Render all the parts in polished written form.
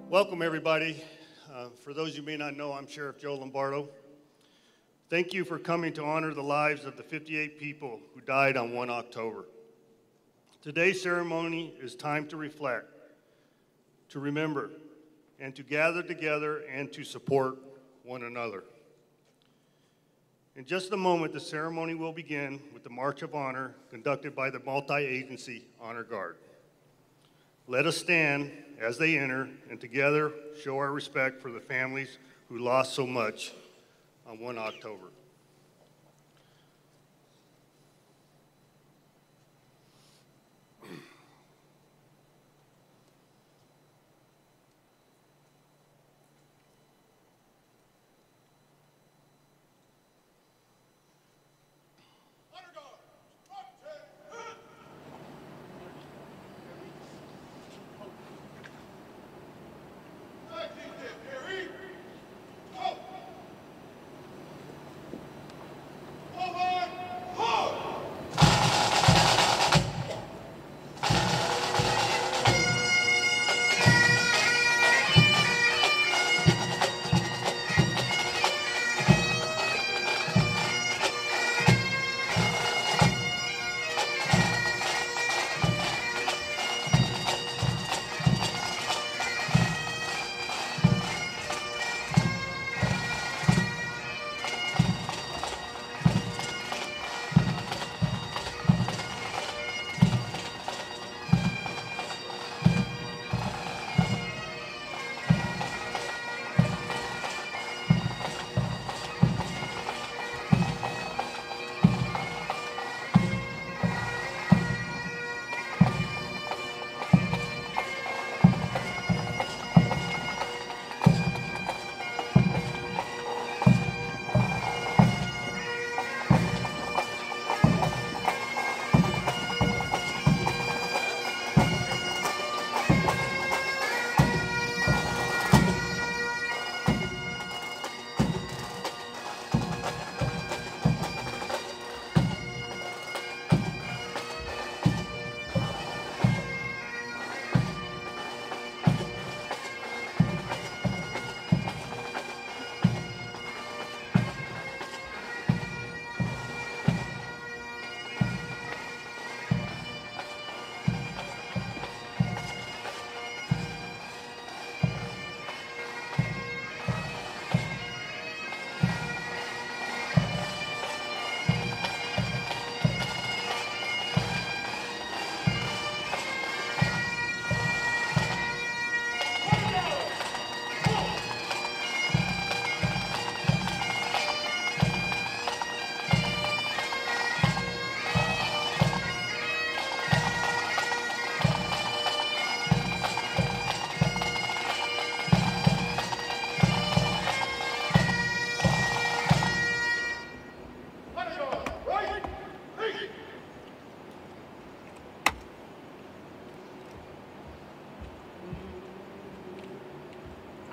Welcome, everybody. For those you may not know, I'm Sheriff Joe Lombardo. Thank you for coming to honor the lives of the 58 people who died on 1 October. Today's ceremony is time to reflect, to remember, and to gather together and to support one another. In just a moment, the ceremony will begin with the March of Honor conducted by the Multi-Agency Honor Guard. Let us stand as they enter and together show our respect for the families who lost so much on 1 October.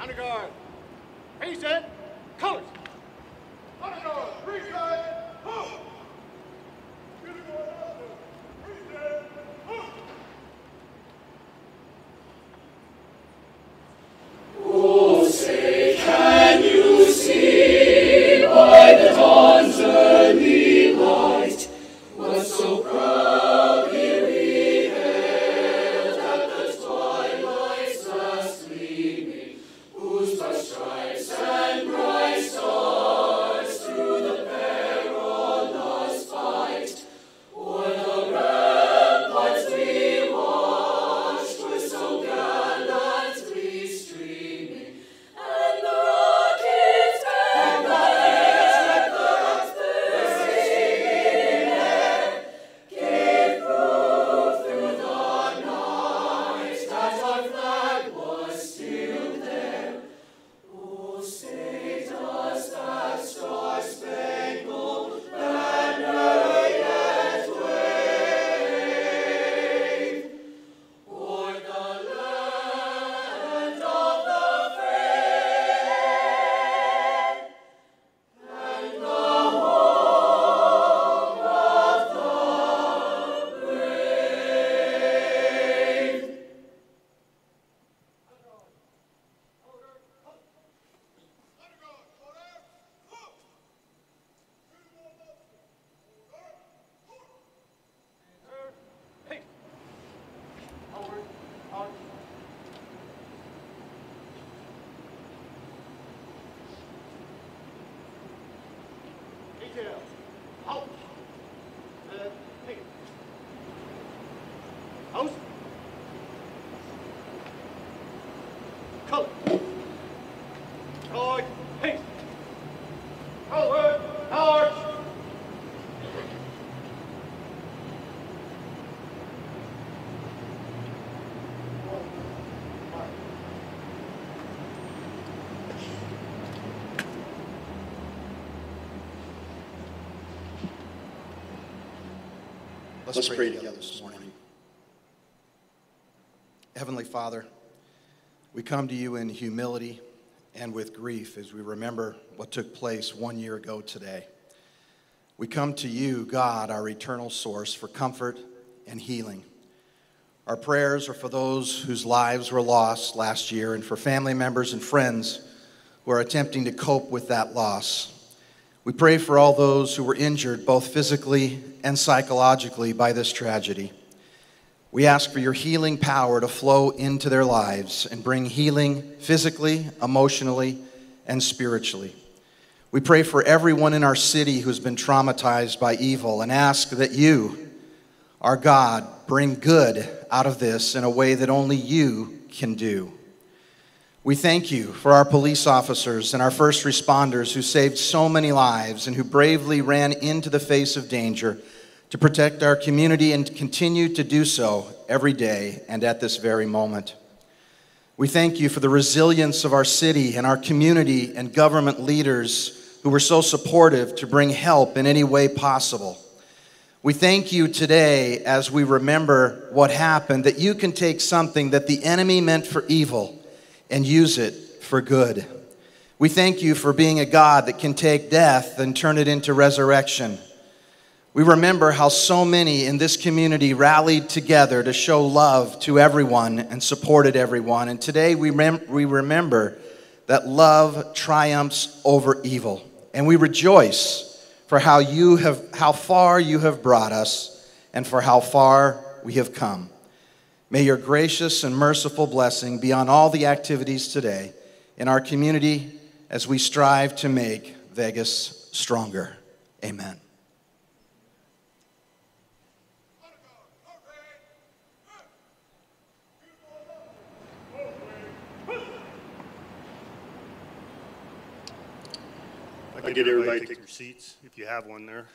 Honor Guard, present, colors. Honor Guard, present, present, Oh, say, can you see by the dawn's early light what so proudly we hailed at the twilight's last gleaming, whose bright stripes and bright stars through the perilous fight o'er the ramparts we watched were so gallantly streaming, and the rockets and the bursting in air Let's pray together this morning. Heavenly Father, we come to you in humility and with grief as we remember what took place 1 year ago today. We come to you, God, our eternal source, for comfort and healing. Our prayers are for those whose lives were lost last year and for family members and friends who are attempting to cope with that loss. We pray for all those who were injured both physically and psychologically by this tragedy. We ask for your healing power to flow into their lives and bring healing physically, emotionally, and spiritually. We pray for everyone in our city who's been traumatized by evil and ask that you, our God, bring good out of this in a way that only you can do. We thank you for our police officers and our first responders who saved so many lives and who bravely ran into the face of danger to protect our community and continue to do so every day and at this very moment. We thank you for the resilience of our city and our community and government leaders who were so supportive to bring help in any way possible. We thank you today as we remember what happened, that you can take something that the enemy meant for evil and use it for good. We thank you for being a God that can take death and turn it into resurrection. We remember how so many in this community rallied together to show love to everyone and supported everyone. And today we remember that love triumphs over evil. And we rejoice for how far you have brought us and for how far we have come. May your gracious and merciful blessing be on all the activities today in our community as we strive to make Vegas stronger. Amen. I get everybody to take your seats if you have one there.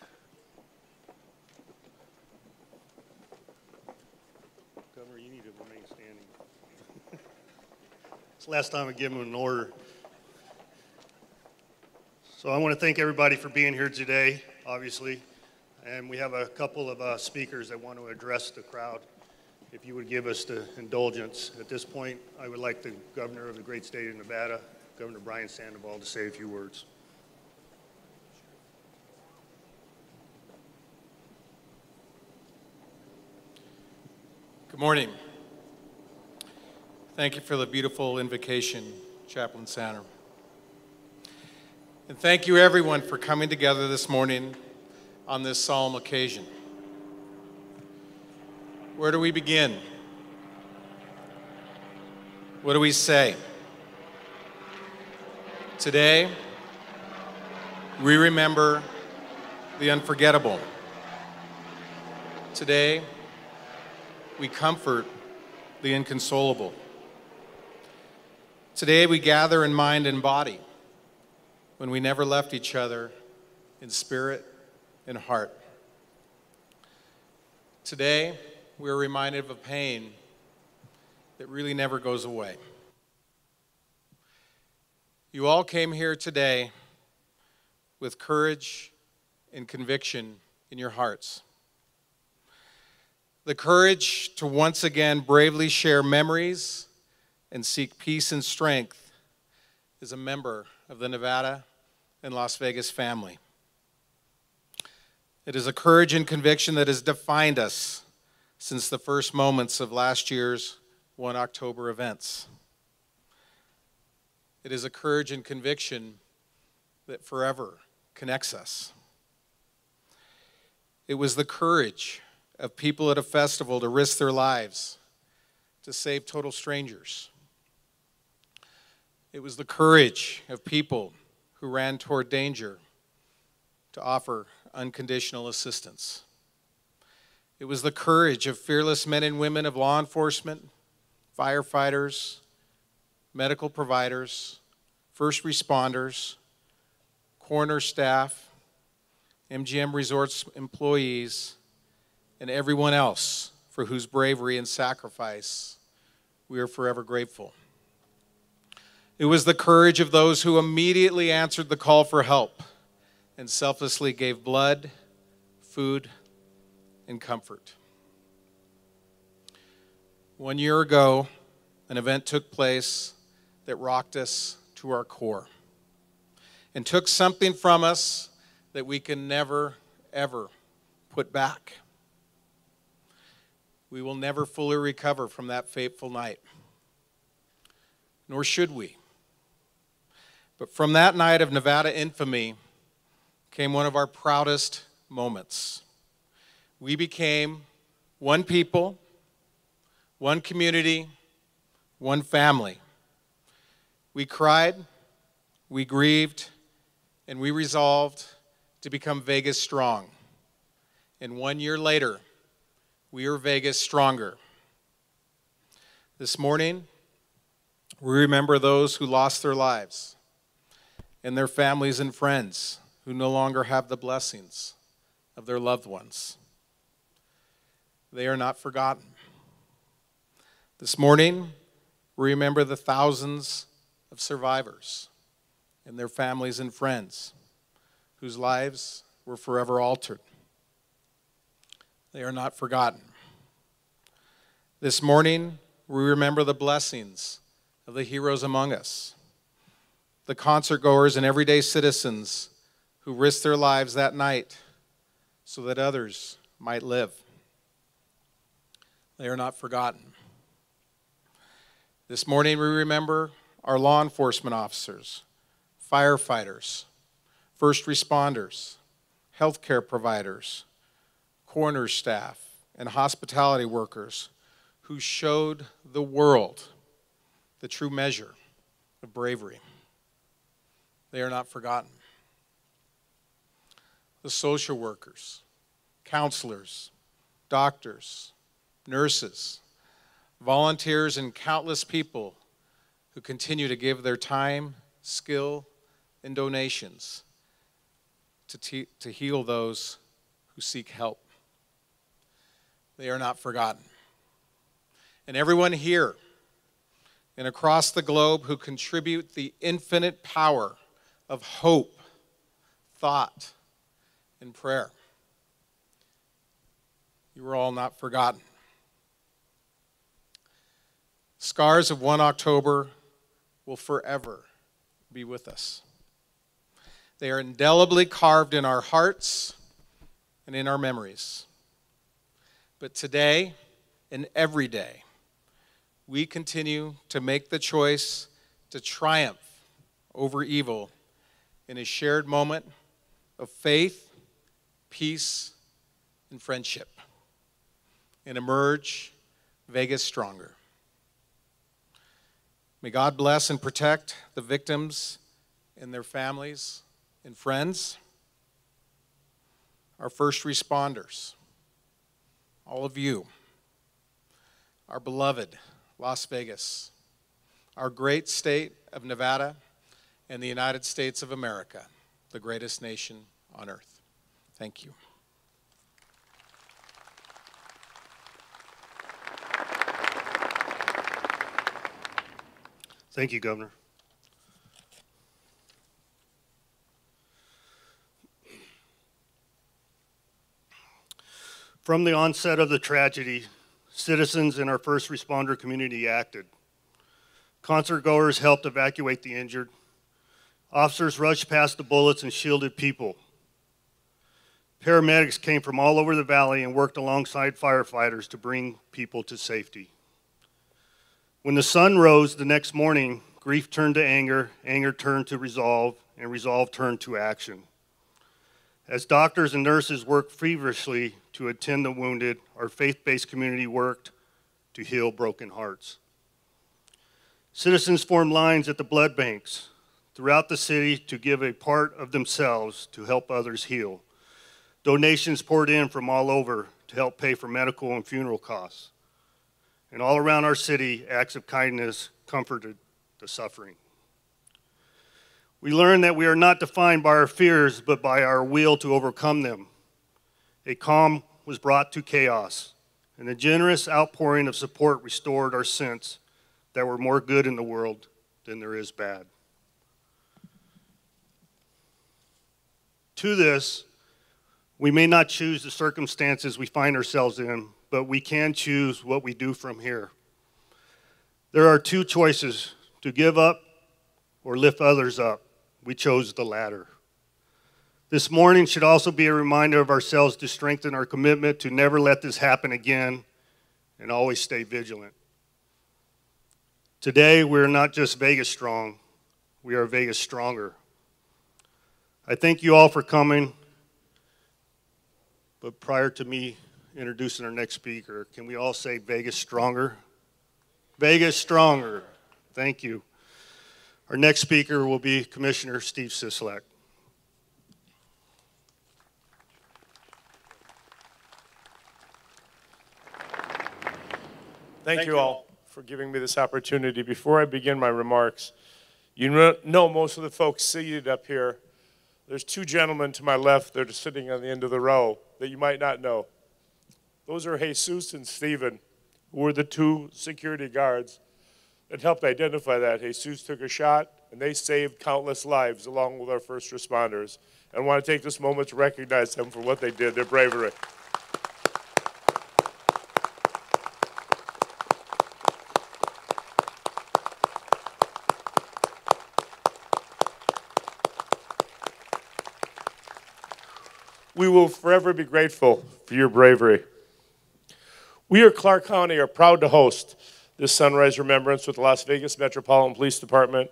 Governor, you need to remain standing. It's the last time I give him an order. So I want to thank everybody for being here today, obviously. And we have a couple of speakers that want to address the crowd. If you would give us the indulgence. At this point, I would like the governor of the great state of Nevada, Governor Brian Sandoval, to say a few words. Good morning. Thank you for the beautiful invocation, Chaplain Sanner. And thank you everyone for coming together this morning on this solemn occasion. Where do we begin? What do we say? Today, we remember the unforgettable. Today, we comfort the inconsolable. Today we gather in mind and body when we never left each other in spirit and heart. Today we are reminded of a pain that really never goes away. You all came here today with courage and conviction in your hearts. The courage to once again bravely share memories and seek peace and strength as a member of the Nevada and Las Vegas family. It is a courage and conviction that has defined us since the first moments of last year's 1 October events. It is a courage and conviction that forever connects us. It was the courage of people at a festival to risk their lives to save total strangers. It was the courage of people who ran toward danger to offer unconditional assistance. It was the courage of fearless men and women of law enforcement, firefighters, medical providers, first responders, coroner staff, MGM Resorts employees, and everyone else for whose bravery and sacrifice we are forever grateful. It was the courage of those who immediately answered the call for help and selflessly gave blood, food, and comfort. 1 year ago, an event took place that rocked us to our core and took something from us that we can never, ever put back. We will never fully recover from that fateful night, nor should we. But from that night of Nevada infamy came one of our proudest moments. We became one people, one community, one family. We cried, we grieved, and we resolved to become Vegas strong. And 1 year later, we are Vegas stronger. This morning, we remember those who lost their lives and their families and friends who no longer have the blessings of their loved ones. They are not forgotten. This morning, we remember the thousands of survivors and their families and friends whose lives were forever altered. They are not forgotten. This morning, we remember the blessings of the heroes among us, the concertgoers and everyday citizens who risked their lives that night so that others might live. They are not forgotten. This morning, we remember our law enforcement officers, firefighters, first responders, healthcare providers, coroner staff, and hospitality workers who showed the world the true measure of bravery. They are not forgotten. The social workers, counselors, doctors, nurses, volunteers, and countless people who continue to give their time, skill, and donations to heal those who seek help. They are not forgotten. And everyone here and across the globe who contribute the infinite power of hope, thought, and prayer. You are all not forgotten. Scars of 1 October will forever be with us. They are indelibly carved in our hearts and in our memories. But today and every day, we continue to make the choice to triumph over evil in a shared moment of faith, peace, and friendship, and emerge Vegas stronger. May God bless and protect the victims and their families and friends, our first responders, all of you, our beloved Las Vegas, our great state of Nevada, and the United States of America, the greatest nation on earth. Thank you. Thank you, Governor. From the onset of the tragedy, citizens in our first responder community acted. Concertgoers helped evacuate the injured. Officers rushed past the bullets and shielded people. Paramedics came from all over the valley and worked alongside firefighters to bring people to safety. When the sun rose the next morning, grief turned to anger, anger turned to resolve, and resolve turned to action. As doctors and nurses worked feverishly to attend the wounded, our faith-based community worked to heal broken hearts. Citizens formed lines at the blood banks throughout the city to give a part of themselves to help others heal. Donations poured in from all over to help pay for medical and funeral costs. And all around our city, acts of kindness comforted the suffering. We learned that we are not defined by our fears, but by our will to overcome them. A calm was brought to chaos, and the generous outpouring of support restored our sense that we're more good in the world than there is bad. To this, We may not choose the circumstances we find ourselves in, but we can choose what we do from here. There are two choices, to give up or lift others up. We chose the latter. This morning should also be a reminder of ourselves to strengthen our commitment to never let this happen again and always stay vigilant. Today, we're not just Vegas strong, we are Vegas stronger. I thank you all for coming, but prior to me introducing our next speaker, can we all say Vegas stronger? Vegas stronger. Thank you. Our next speaker will be Commissioner Steve Sisolak. Thank you all for giving me this opportunity. Before I begin my remarks, you know most of the folks seated up here. There's two gentlemen to my left that are sitting on the end of the row that you might not know. Those are Jesus and Steven, who were the two security guards that helped identify that. Jesus took a shot, and they saved countless lives along with our first responders. And I want to take this moment to recognize them for what they did, their bravery. We will forever be grateful for your bravery. We at Clark County are proud to host this Sunrise Remembrance with the Las Vegas Metropolitan Police Department,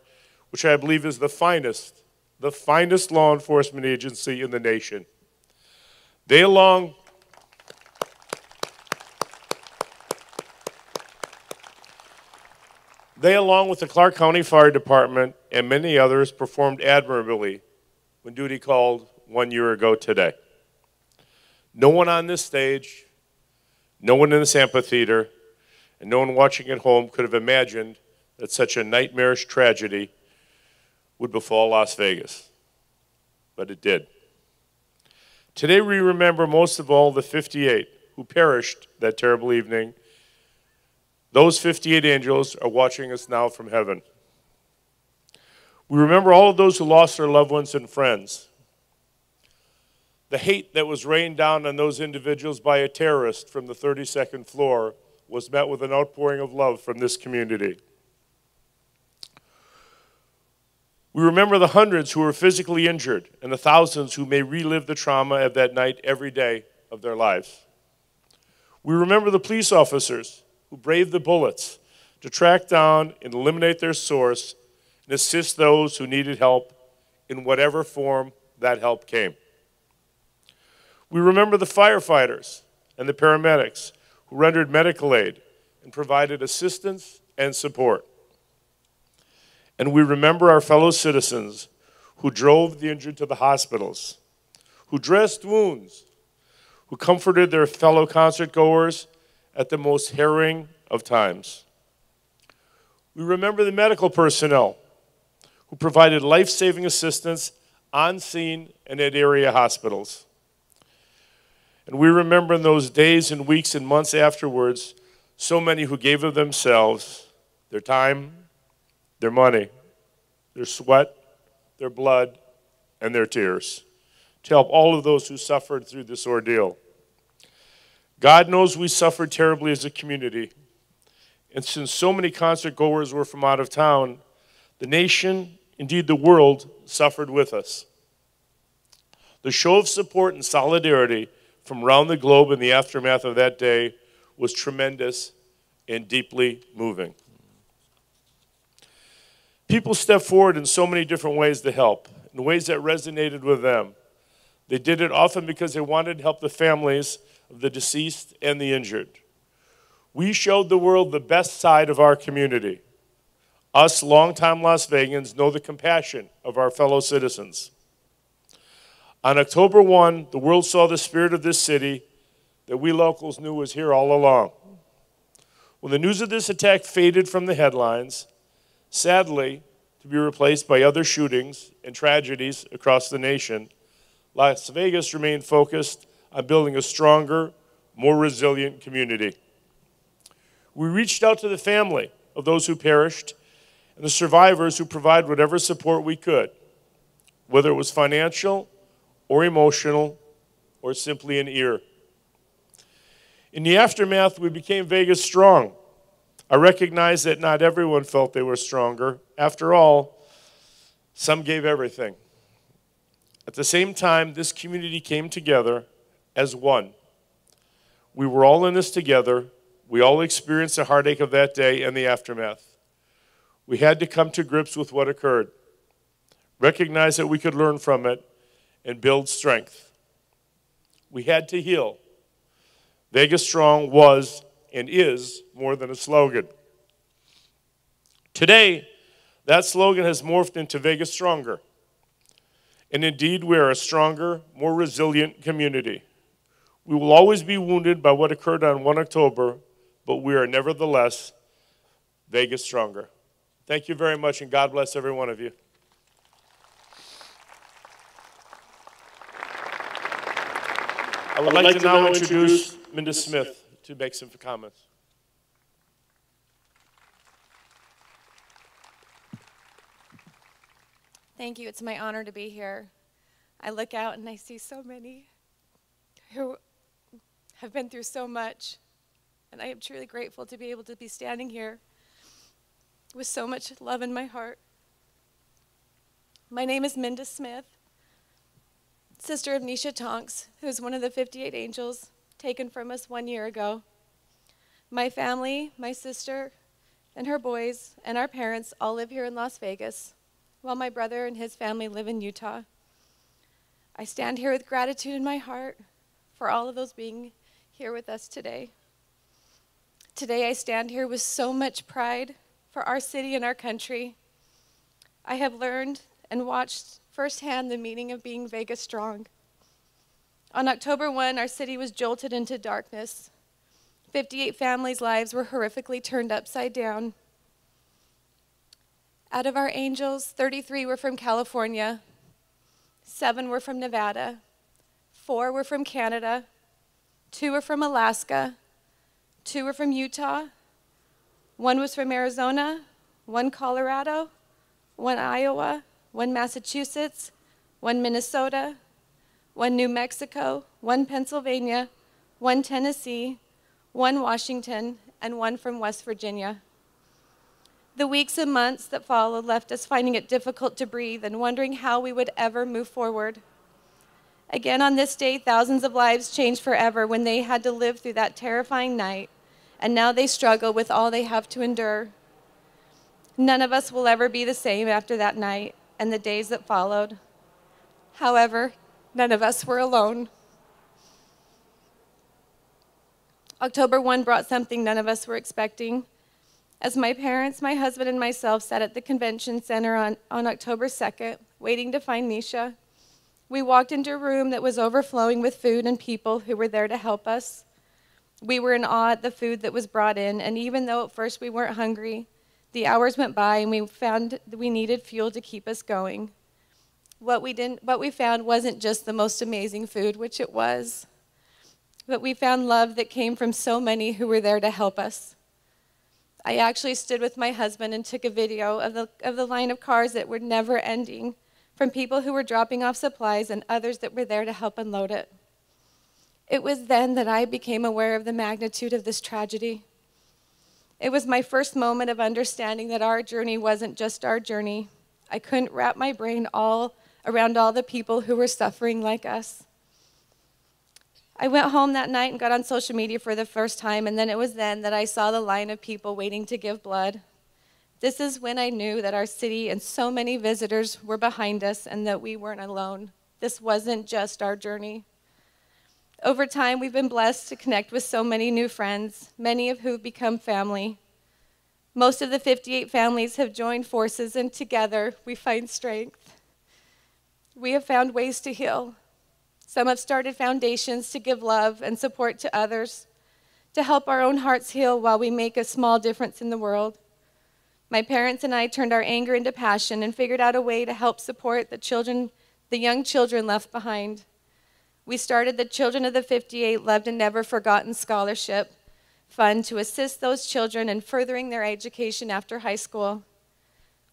which I believe is the finest law enforcement agency in the nation. They, along with the Clark County Fire Department and many others, performed admirably when duty called 1 year ago today. No one on this stage, no one in this amphitheater, and no one watching at home could have imagined that such a nightmarish tragedy would befall Las Vegas. But it did. Today we remember most of all the 58 who perished that terrible evening. Those 58 angels are watching us now from heaven. We remember all of those who lost their loved ones and friends. The hate that was rained down on those individuals by a terrorist from the 32nd floor was met with an outpouring of love from this community. We remember the hundreds who were physically injured and the thousands who may relive the trauma of that night every day of their lives. We remember the police officers who braved the bullets to track down and eliminate their source and assist those who needed help in whatever form that help came. We remember the firefighters and the paramedics who rendered medical aid and provided assistance and support. And we remember our fellow citizens who drove the injured to the hospitals, who dressed wounds, who comforted their fellow concert goers at the most harrowing of times. We remember the medical personnel who provided life-saving assistance on scene and at area hospitals. And we remember in those days and weeks and months afterwards, so many who gave of themselves, their time, their money, their sweat, their blood, and their tears to help all of those who suffered through this ordeal. God knows we suffered terribly as a community. And since so many concert goers were from out of town, the nation, indeed the world, suffered with us. The show of support and solidarity from around the globe in the aftermath of that day was tremendous and deeply moving. People stepped forward in so many different ways to help, in ways that resonated with them. They did it often because they wanted to help the families of the deceased and the injured. We showed the world the best side of our community. Us longtime Las Vegans know the compassion of our fellow citizens. On October 1, the world saw the spirit of this city that we locals knew was here all along. When the news of this attack faded from the headlines, sadly, to be replaced by other shootings and tragedies across the nation, Las Vegas remained focused on building a stronger, more resilient community. We reached out to the family of those who perished and the survivors who provided whatever support we could, whether it was financial or emotional or simply an ear. In the aftermath, we became Vegas strong. I recognize that not everyone felt they were stronger. After all, some gave everything. At the same time, this community came together as one. We were all in this together. We all experienced the heartache of that day and the aftermath. We had to come to grips with what occurred, recognize that we could learn from it, and build strength. We had to heal. Vegas Strong was and is more than a slogan. Today, that slogan has morphed into Vegas Stronger. And indeed, we are a stronger, more resilient community. We will always be wounded by what occurred on 1 October, but we are nevertheless Vegas Stronger. Thank you very much, and God bless every one of you. I would like to now introduce Minda Smith to make some comments. Thank you. It's my honor to be here. I look out and I see so many who have been through so much, and I am truly grateful to be able to be standing here with so much love in my heart. My name is Minda Smith, sister of Nisha Tonks, who is one of the 58 angels taken from us 1 year ago. My family, my sister, and her boys, and our parents all live here in Las Vegas, while my brother and his family live in Utah. I stand here with gratitude in my heart for all of those being here with us today. Today I stand here with so much pride for our city and our country. I have learned and watched firsthand the meaning of being Vegas Strong. On October 1, our city was jolted into darkness. 58 families' lives were horrifically turned upside down. Out of our angels, 33 were from California, 7 were from Nevada, 4 were from Canada, 2 were from Alaska, 2 were from Utah, 1 was from Arizona, 1 Colorado, 1 Iowa, 1 Massachusetts, 1 Minnesota, 1 New Mexico, 1 Pennsylvania, 1 Tennessee, 1 Washington, and 1 from West Virginia. The weeks and months that followed left us finding it difficult to breathe and wondering how we would ever move forward. Again, on this day, thousands of lives changed forever when they had to live through that terrifying night, and now they struggle with all they have to endure. None of us will ever be the same after that night and the days that followed. However, none of us were alone. October 1 brought something none of us were expecting. As my parents, my husband, and myself sat at the convention center on October 2nd, waiting to find Nisha, we walked into a room that was overflowing with food and people who were there to help us. We were in awe at the food that was brought in, and even though at first we weren't hungry, the hours went by and we found that we needed fuel to keep us going. What we found wasn't just the most amazing food, which it was, but we found love that came from so many who were there to help us. I actually stood with my husband and took a video of the line of cars that were never ending, from people who were dropping off supplies and others that were there to help unload it. It was then that I became aware of the magnitude of this tragedy. It was my first moment of understanding that our journey wasn't just our journey. I couldn't wrap my brain all around all the people who were suffering like us. I went home that night and got on social media for the first time, and then it was then that I saw the line of people waiting to give blood. This is when I knew that our city and so many visitors were behind us and that we weren't alone. This wasn't just our journey. Over time, we've been blessed to connect with so many new friends, many of who have become family. Most of the 58 families have joined forces, and together we find strength. We have found ways to heal. Some have started foundations to give love and support to others, to help our own hearts heal while we make a small difference in the world. My parents and I turned our anger into passion and figured out a way to help support the young children left behind. We started the Children of the 58 Loved and Never Forgotten Scholarship Fund to assist those children in furthering their education after high school.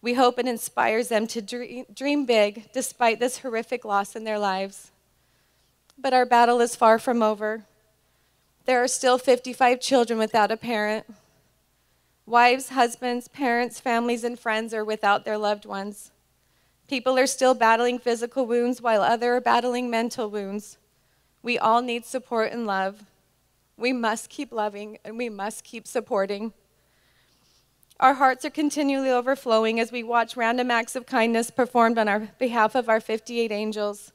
We hope it inspires them to dream big despite this horrific loss in their lives. But our battle is far from over. There are still 55 children without a parent. Wives, husbands, parents, families, and friends are without their loved ones. People are still battling physical wounds while others are battling mental wounds. We all need support and love. We must keep loving and we must keep supporting. Our hearts are continually overflowing as we watch random acts of kindness performed on our behalf of our 58 angels.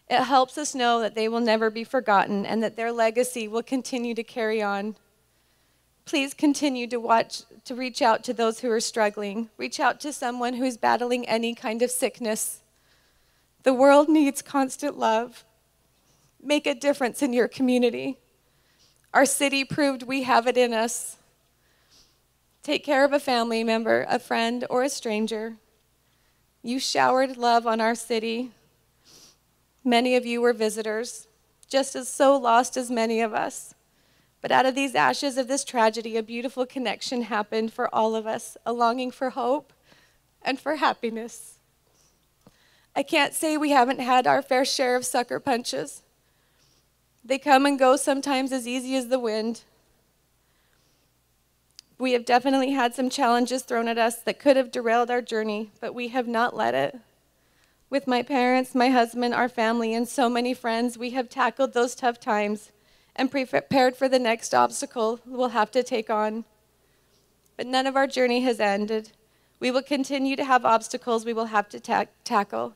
It helps us know that they will never be forgotten and that their legacy will continue to carry on. Please continue to reach out to those who are struggling. Reach out to someone who's battling any kind of sickness. The world needs constant love. Make a difference in your community. Our city proved we have it in us. Take care of a family member, a friend, or a stranger. You showered love on our city. Many of you were visitors, just as so lost as many of us. But out of these ashes of this tragedy, a beautiful connection happened for all of us, a longing for hope and for happiness. I can't say we haven't had our fair share of sucker punches. They come and go sometimes as easy as the wind. We have definitely had some challenges thrown at us that could have derailed our journey, but we have not let it. With my parents, my husband, our family, and so many friends, we have tackled those tough times and prepared for the next obstacle we'll have to take on. But none of our journey has ended. We will continue to have obstacles we will have to tackle.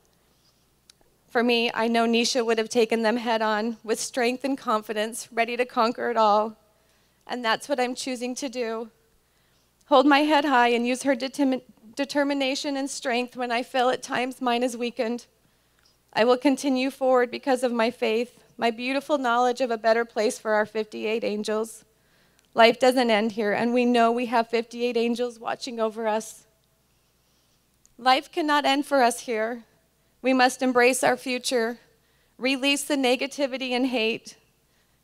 For me, I know Nisha would have taken them head on with strength and confidence, ready to conquer it all. And that's what I'm choosing to do. Hold my head high and use her determination and strength when I feel at times mine is weakened. I will continue forward because of my faith, my beautiful knowledge of a better place for our 58 angels. Life doesn't end here, and we know we have 58 angels watching over us. Life cannot end for us here. We must embrace our future, release the negativity and hate.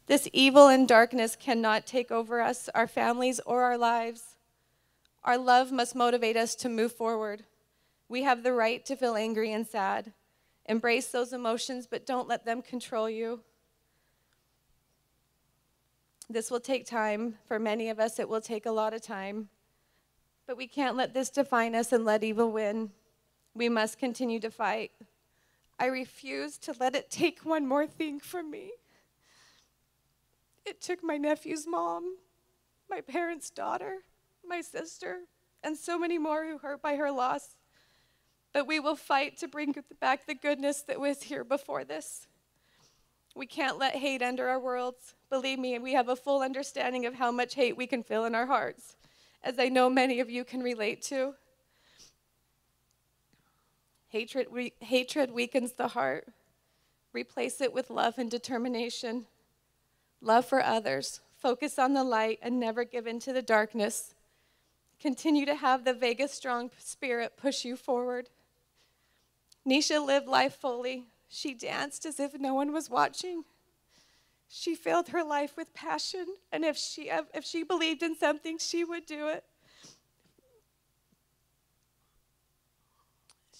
This evil and darkness cannot take over us, our families, or our lives. Our love must motivate us to move forward. We have the right to feel angry and sad. Embrace those emotions, but don't let them control you. This will take time. For many of us, it will take a lot of time. But we can't let this define us and let evil win. We must continue to fight. I refuse to let it take one more thing from me. It took my nephew's mom, my parents' daughter, my sister, and so many more who hurt by her loss. But we will fight to bring back the goodness that was here before this. We can't let hate enter our worlds. Believe me, we have a full understanding of how much hate we can feel in our hearts, as I know many of you can relate to. Hatred weakens the heart. Replace it with love and determination. Love for others. Focus on the light and never give in to the darkness. Continue to have the Vegas strong spirit push you forward. Nisha lived life fully. She danced as if no one was watching. She filled her life with passion, and if she believed in something, she would do it.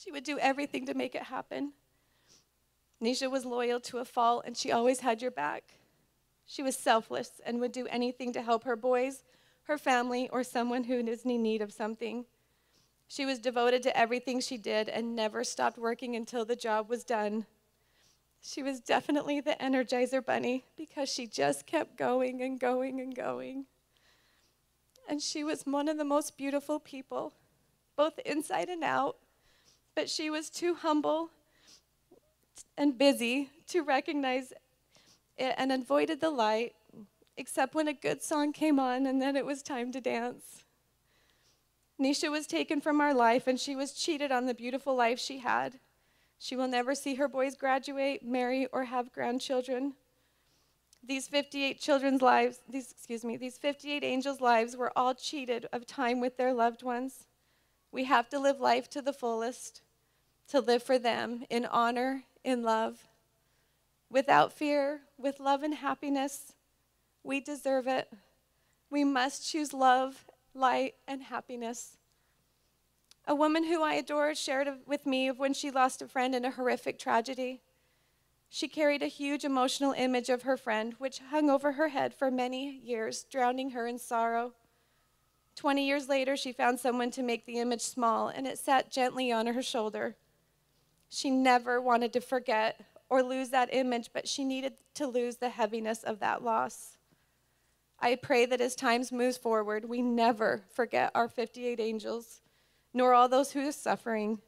She would do everything to make it happen. Nisha was loyal to a fault, and she always had your back. She was selfless and would do anything to help her boys, her family, or someone who is in need of something. She was devoted to everything she did and never stopped working until the job was done. She was definitely the Energizer Bunny because she just kept going and going and going. And she was one of the most beautiful people, both inside and out, but she was too humble and busy to recognize it and avoided the light, except when a good song came on and then it was time to dance. Nisha was taken from our life and she was cheated on the beautiful life she had. She will never see her boys graduate, marry, or have grandchildren. These 58 angels' lives were all cheated of time with their loved ones. We have to live life to the fullest, to live for them in honor, in love, without fear, with love and happiness. We deserve it. We must choose love, light, and happiness. A woman who I adore shared with me of when she lost a friend in a horrific tragedy. She carried a huge emotional image of her friend, which hung over her head for many years, drowning her in sorrow. 20 years later, she found someone to make the image small, and it sat gently on her shoulder. She never wanted to forget or lose that image, but she needed to lose the heaviness of that loss. I pray that as time moves forward, we never forget our 58 angels, nor all those who are suffering,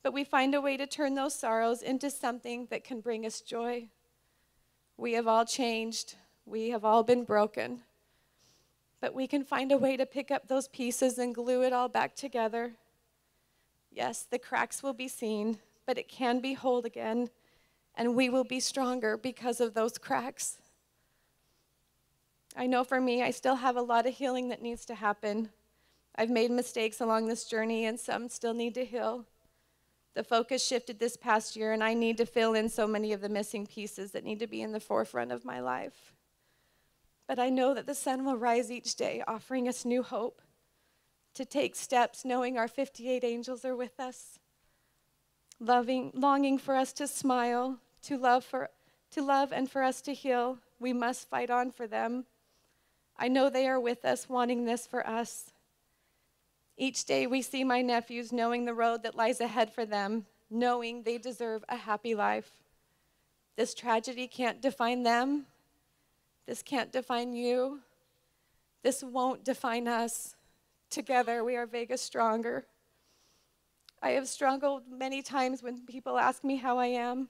but we find a way to turn those sorrows into something that can bring us joy. We have all changed. We have all been broken. But we can find a way to pick up those pieces and glue it all back together. Yes, the cracks will be seen, but it can be whole again, and we will be stronger because of those cracks. I know for me, I still have a lot of healing that needs to happen. I've made mistakes along this journey, and some still need to heal. The focus shifted this past year, and I need to fill in so many of the missing pieces that need to be in the forefront of my life. But I know that the sun will rise each day, offering us new hope to take steps, knowing our 58 angels are with us, longing for us to smile, to love and for us to heal. We must fight on for them. I know they are with us, wanting this for us. Each day we see my nephews knowing the road that lies ahead for them, knowing they deserve a happy life. This tragedy can't define them. This can't define you. This won't define us. Together we are Vegas stronger. I have struggled many times when people ask me how I am.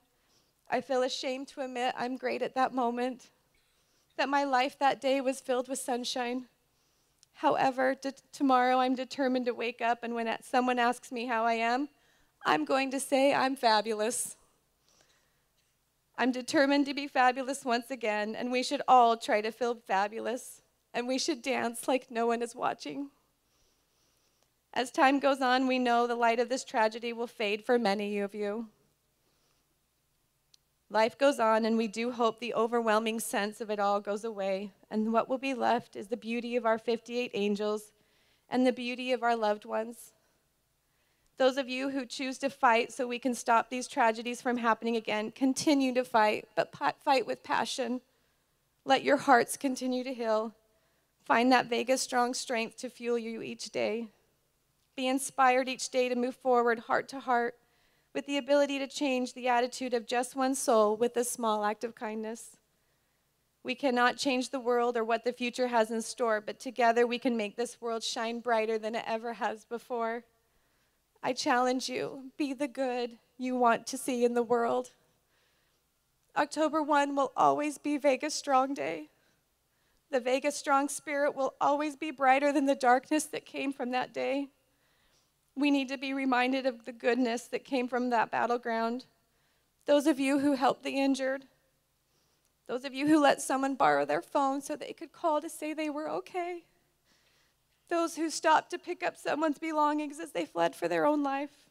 I feel ashamed to admit I'm great at that moment, that my life that day was filled with sunshine. However, tomorrow I'm determined to wake up, and when someone asks me how I am, I'm going to say I'm fabulous. I'm determined to be fabulous once again, and we should all try to feel fabulous, and we should dance like no one is watching. As time goes on, we know the light of this tragedy will fade for many of you. Life goes on, and we do hope the overwhelming sense of it all goes away, and what will be left is the beauty of our 58 angels and the beauty of our loved ones. Those of you who choose to fight so we can stop these tragedies from happening again, continue to fight, but fight with passion. Let your hearts continue to heal. Find that Vegas strong strength to fuel you each day. Be inspired each day to move forward heart to heart, with the ability to change the attitude of just one soul with a small act of kindness. We cannot change the world or what the future has in store, but together we can make this world shine brighter than it ever has before. I challenge you, be the good you want to see in the world. October 1 will always be Vegas Strong Day. The Vegas Strong spirit will always be brighter than the darkness that came from that day. We need to be reminded of the goodness that came from that battleground. Those of you who helped the injured, those of you who let someone borrow their phone so they could call to say they were okay, those who stopped to pick up someone's belongings as they fled for their own life,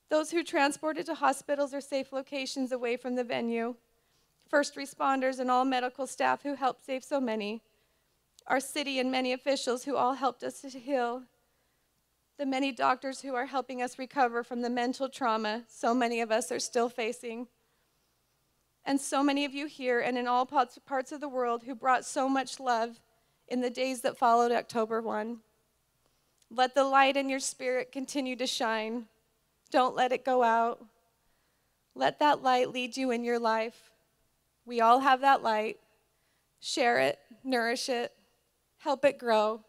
those who transported to hospitals or safe locations away from the venue, first responders and all medical staff who helped save so many, our city and many officials who all helped us to heal, the many doctors who are helping us recover from the mental trauma so many of us are still facing, and so many of you here and in all parts of the world who brought so much love in the days that followed October 1. Let the light in your spirit continue to shine. Don't let it go out. Let that light lead you in your life. We all have that light. Share it, nourish it, help it grow.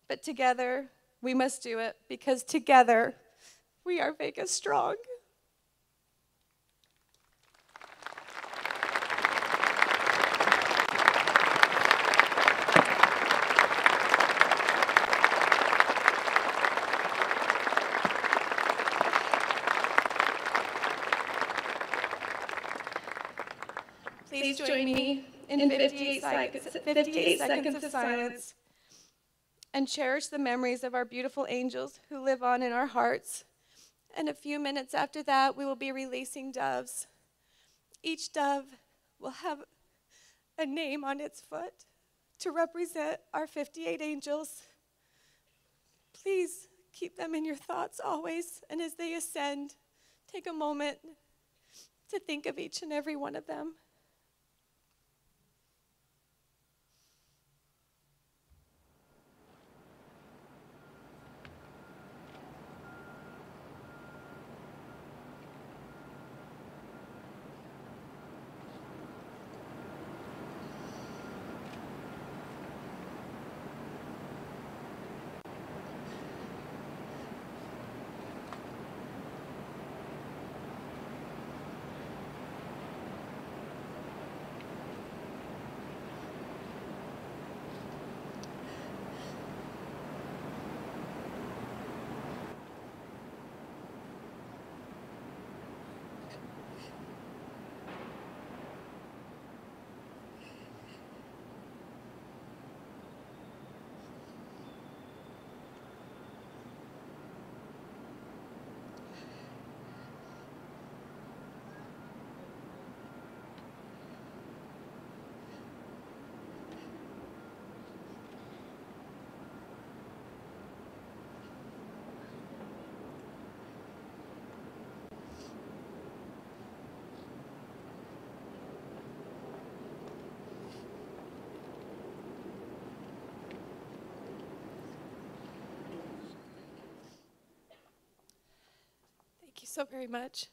But together, we must do it, because together, we are Vegas Strong. Please join me in 58 seconds of silence and cherish the memories of our beautiful angels who live on in our hearts. And a few minutes after that, we will be releasing doves. Each dove will have a name on its foot to represent our 58 angels. Please keep them in your thoughts always, and as they ascend, take a moment to think of each and every one of them. Thank you so very much.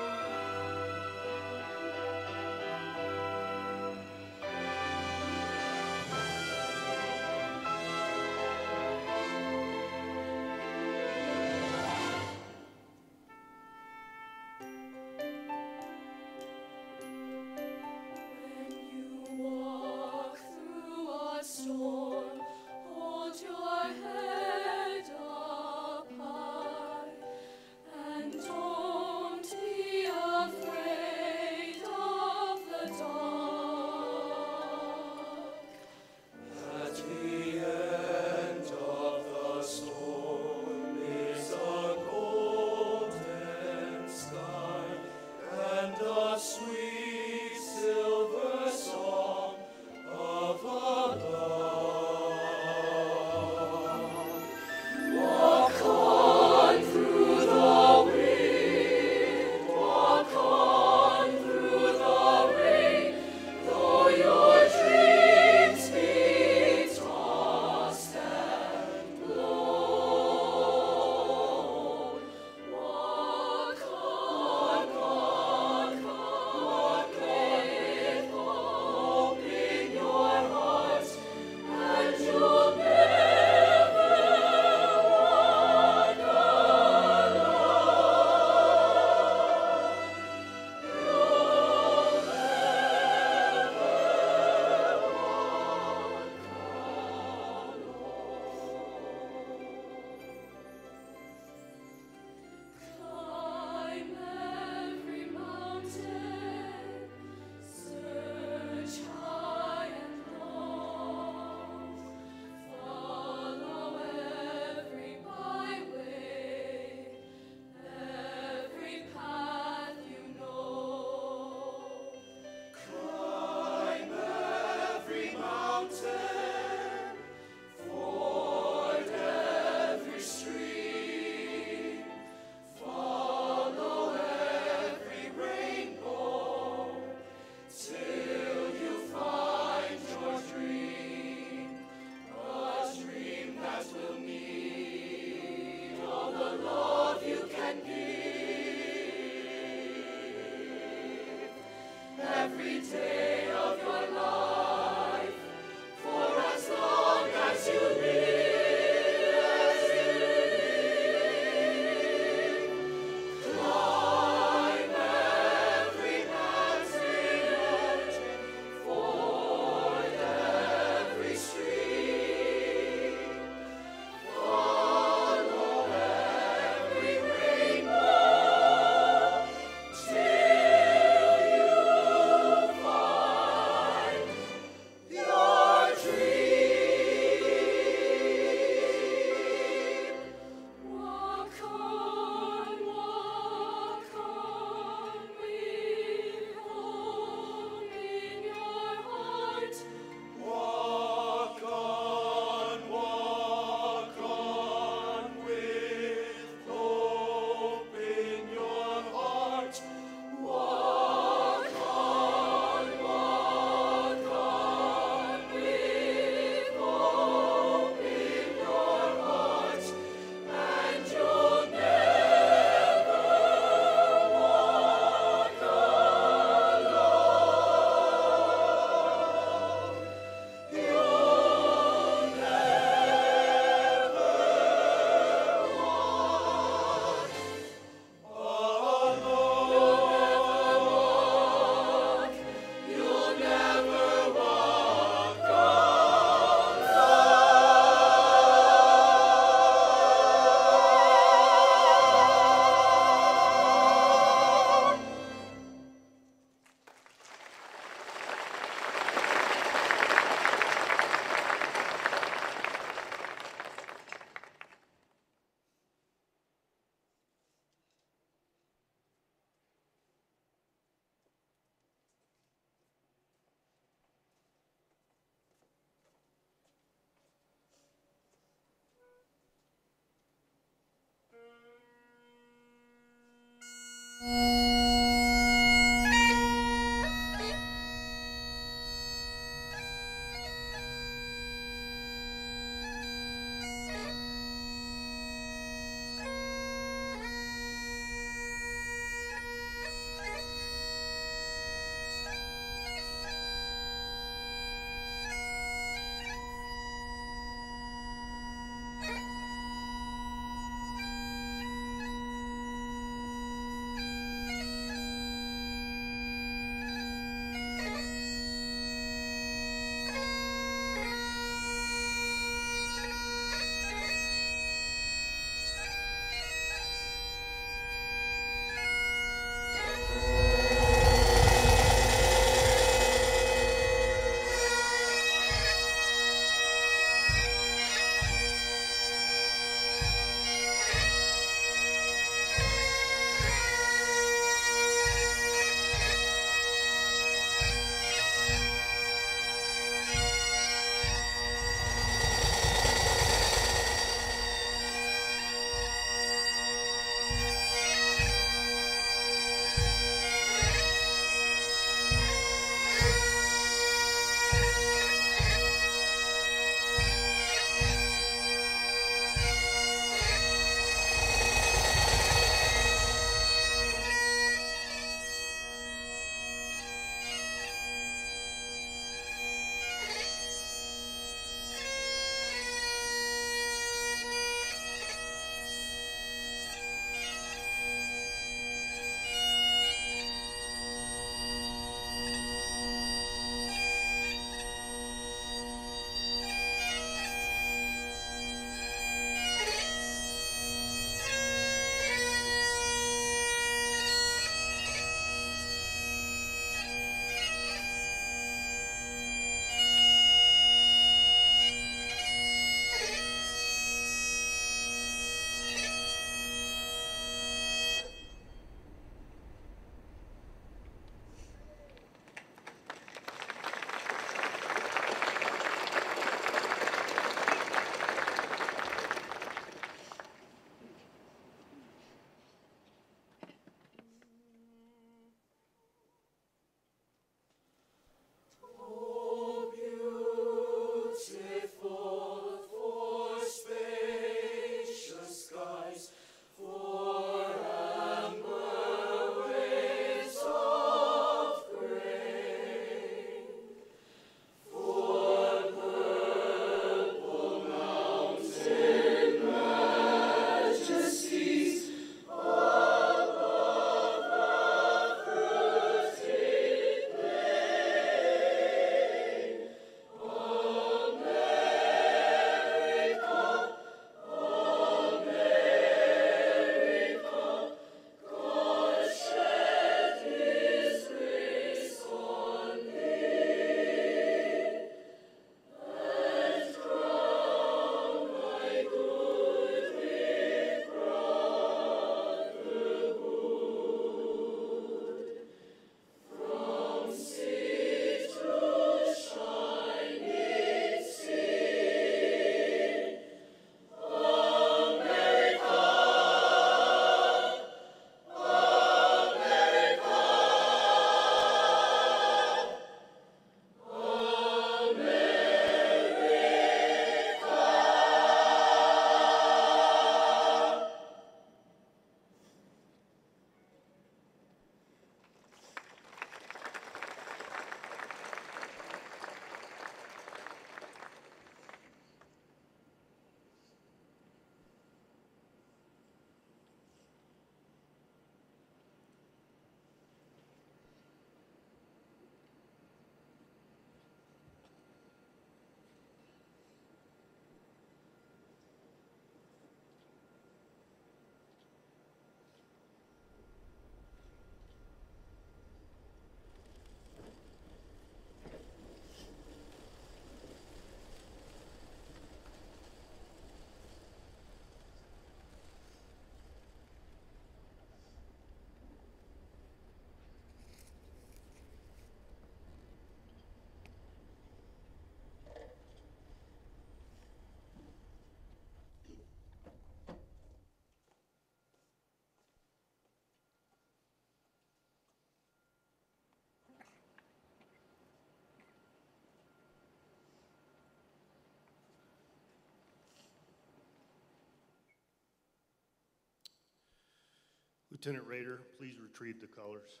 Lieutenant Rader, please retrieve the colors.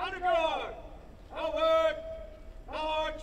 Honor guard! Forward! March!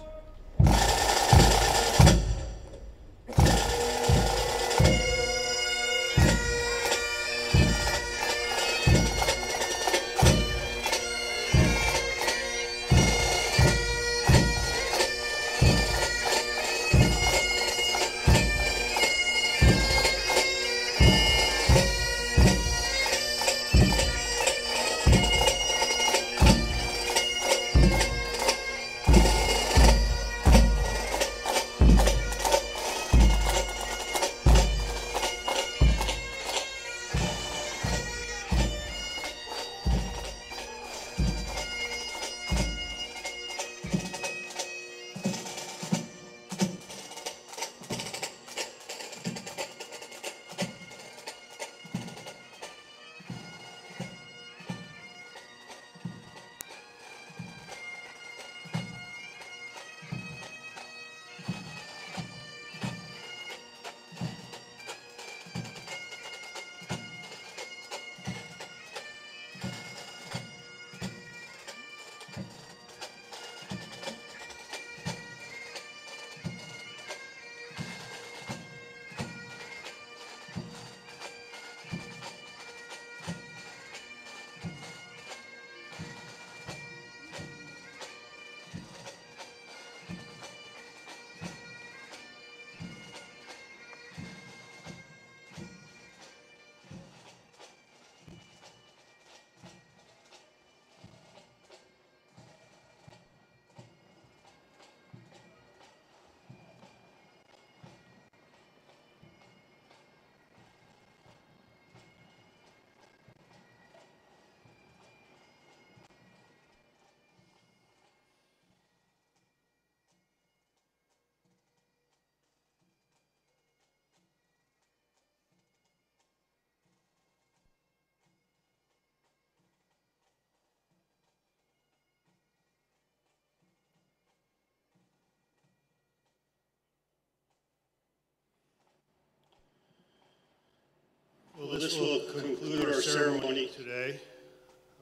Well, this will conclude our ceremony today.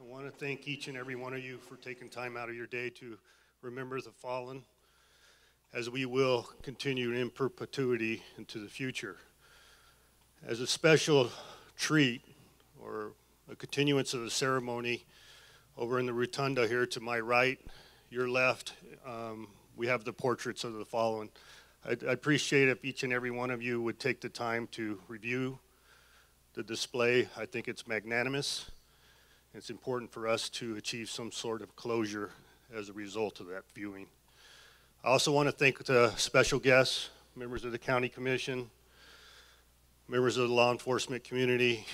I want to thank each and every one of you for taking time out of your day to remember the fallen, as we will continue in perpetuity into the future. As a special treat, or a continuance of the ceremony, over in the rotunda here to my right, your left, we have the portraits of the fallen. I'd appreciate if each and every one of you would take the time to review the display. I think it's magnanimous. It's important for us to achieve some sort of closure as a result of that viewing. I also want to thank the special guests, members of the County Commission, members of the law enforcement community,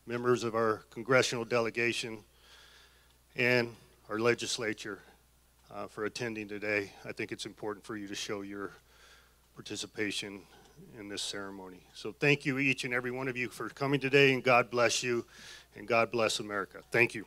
members of our congressional delegation, and our legislature for attending today. I think it's important for you to show your participation in this ceremony. So thank you, each and every one of you, for coming today, and God bless you, and God bless America. Thank you.